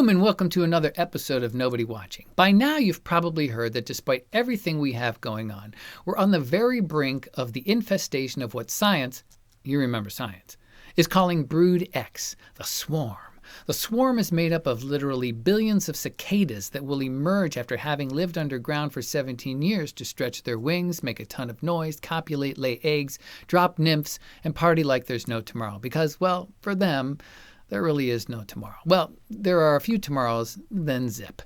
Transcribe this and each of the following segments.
Boom, and welcome to another episode of Nobody Watching. By now, you've probably heard that despite everything we have going on, we're on the very brink of the infestation of what science, you remember science, is calling Brood X, the swarm. The swarm is made up of literally billions of cicadas that will emerge after having lived underground for 17 years to stretch their wings, make a ton of noise, copulate, lay eggs, drop nymphs, and party like there's no tomorrow. Because, well, for them, there really is no tomorrow. Well, there are a few tomorrows, then zip.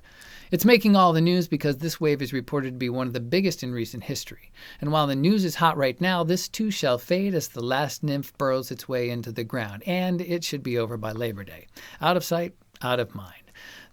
It's making all the news because this wave is reported to be one of the biggest in recent history. And while the news is hot right now, this too shall fade as the last nymph burrows its way into the ground. And it should be over by Labor Day. Out of sight, out of mind.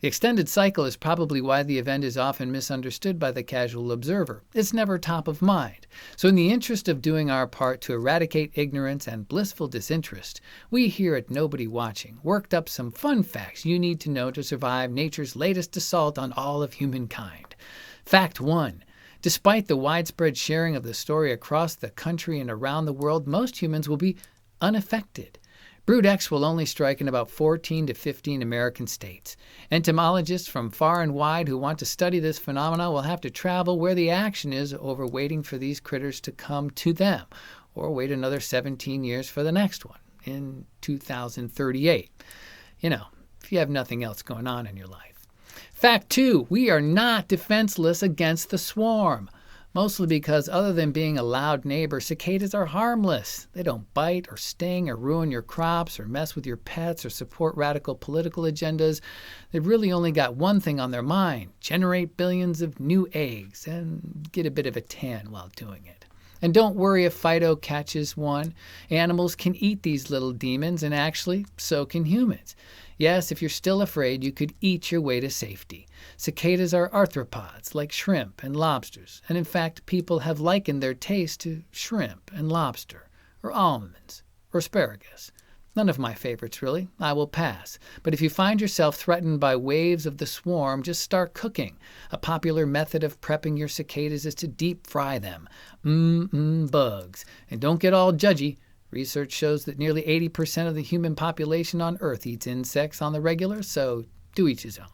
The extended cycle is probably why the event is often misunderstood by the casual observer. It's never top of mind. So in the interest of doing our part to eradicate ignorance and blissful disinterest, we here at Nobody Watching worked up some fun facts you need to know to survive nature's latest assault on all of humankind. Fact 1. Despite the widespread sharing of the story across the country and around the world, most humans will be unaffected. Brood X will only strike in about 14 to 15 American states. Entomologists from far and wide who want to study this phenomenon will have to travel where the action is over waiting for these critters to come to them, or wait another 17 years for the next one, in 2038. You know, if you have nothing else going on in your life. Fact 2, we are not defenseless against the swarm. Mostly because other than being a loud neighbor, cicadas are harmless. They don't bite or sting or ruin your crops or mess with your pets or support radical political agendas. They've really only got one thing on their mind: generate billions of new eggs and get a bit of a tan while doing it. And don't worry if Phyto catches one. Animals can eat these little demons, and actually, so can humans. Yes, if you're still afraid, you could eat your way to safety. Cicadas are arthropods, like shrimp and lobsters, and in fact, people have likened their taste to shrimp and lobster, or almonds, or asparagus. None of my favorites, really. I will pass. But if you find yourself threatened by waves of the swarm, just start cooking. A popular method of prepping your cicadas is to deep fry them. Bugs. And don't get all judgy. Research shows that nearly 80% of the human population on Earth eats insects on the regular, so to each his own.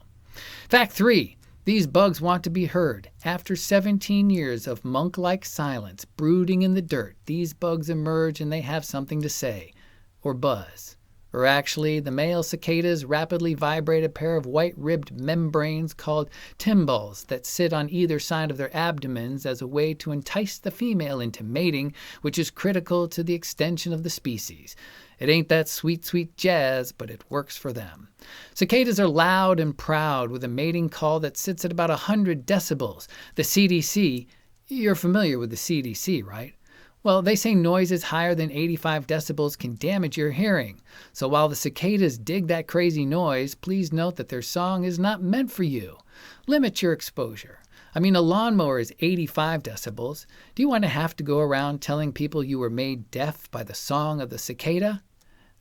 Fact 3. These bugs want to be heard. After 17 years of monk-like silence, brooding in the dirt, these bugs emerge and they have something to say. Or buzz. Or actually, the male cicadas rapidly vibrate a pair of white-ribbed membranes called tymbals that sit on either side of their abdomens as a way to entice the female into mating, which is critical to the extension of the species. It ain't that sweet, sweet jazz, but it works for them. Cicadas are loud and proud with a mating call that sits at about 100 decibels. The CDC, you're familiar with the CDC, right? Well, they say noises higher than 85 decibels can damage your hearing. So while the cicadas dig that crazy noise, please note that their song is not meant for you. Limit your exposure. I mean, a lawnmower is 85 decibels. Do you want to have to go around telling people you were made deaf by the song of the cicada?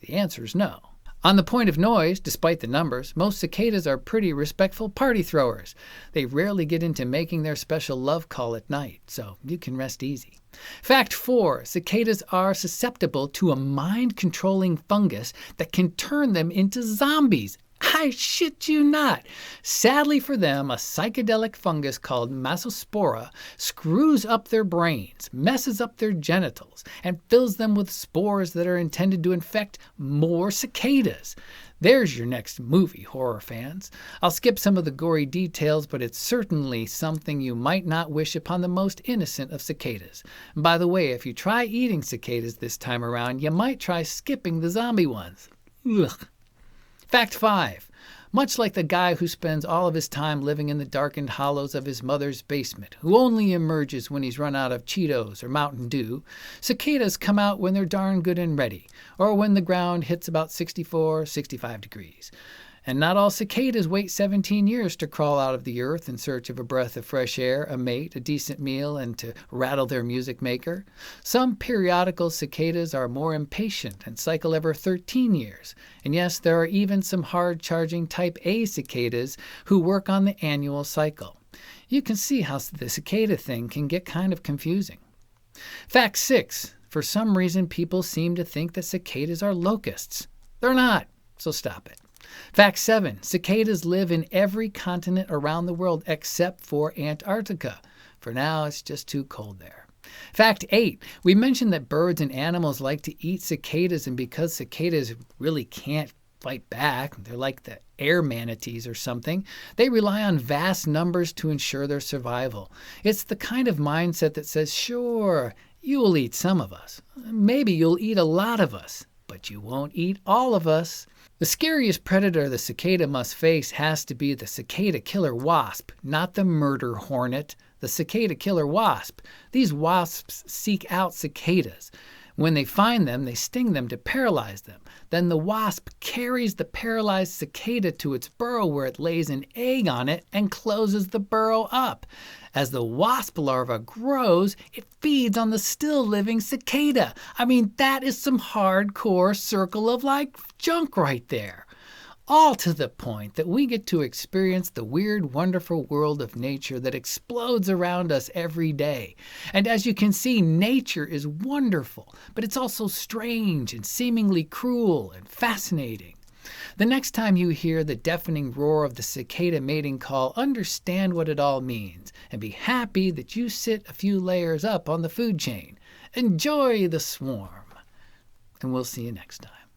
The answer is no. On the point of noise, despite the numbers, most cicadas are pretty respectful party throwers. They rarely get into making their special love call at night, so you can rest easy. Fact 4. Cicadas are susceptible to a mind-controlling fungus that can turn them into zombies. I shit you not. Sadly for them, a psychedelic fungus called Mesospora screws up their brains, messes up their genitals, and fills them with spores that are intended to infect more cicadas. There's your next movie, horror fans. I'll skip some of the gory details, but it's certainly something you might not wish upon the most innocent of cicadas. And by the way, if you try eating cicadas this time around, you might try skipping the zombie ones. Ugh. Fact 5. Much like the guy who spends all of his time living in the darkened hollows of his mother's basement, who only emerges when he's run out of Cheetos or Mountain Dew, cicadas come out when they're darn good and ready, or when the ground hits about 64, 65 degrees. And not all cicadas wait 17 years to crawl out of the earth in search of a breath of fresh air, a mate, a decent meal, and to rattle their music maker. Some periodical cicadas are more impatient and cycle every 13 years. And yes, there are even some hard-charging type A cicadas who work on the annual cycle. You can see how the cicada thing can get kind of confusing. Fact 6. For some reason, people seem to think that cicadas are locusts. They're not, so stop it. Fact 7. Cicadas live in every continent around the world except for Antarctica. For now, it's just too cold there. Fact 8. We mentioned that birds and animals like to eat cicadas, and because cicadas really can't fight back, they're like the air manatees or something, they rely on vast numbers to ensure their survival. It's the kind of mindset that says, sure, you'll eat some of us. Maybe you'll eat a lot of us, but you won't eat all of us. The scariest predator the cicada must face has to be the cicada killer wasp, not the murder hornet. The cicada killer wasp. These wasps seek out cicadas. When they find them, they sting them to paralyze them. Then the wasp carries the paralyzed cicada to its burrow where it lays an egg on it and closes the burrow up. As the wasp larva grows, it feeds on the still living cicada. I mean, that is some hardcore circle of life junk right there. All to the point that we get to experience the weird, wonderful world of nature that explodes around us every day. And as you can see, nature is wonderful, but it's also strange and seemingly cruel and fascinating. The next time you hear the deafening roar of the cicada mating call, understand what it all means and be happy that you sit a few layers up on the food chain. Enjoy the swarm, and we'll see you next time.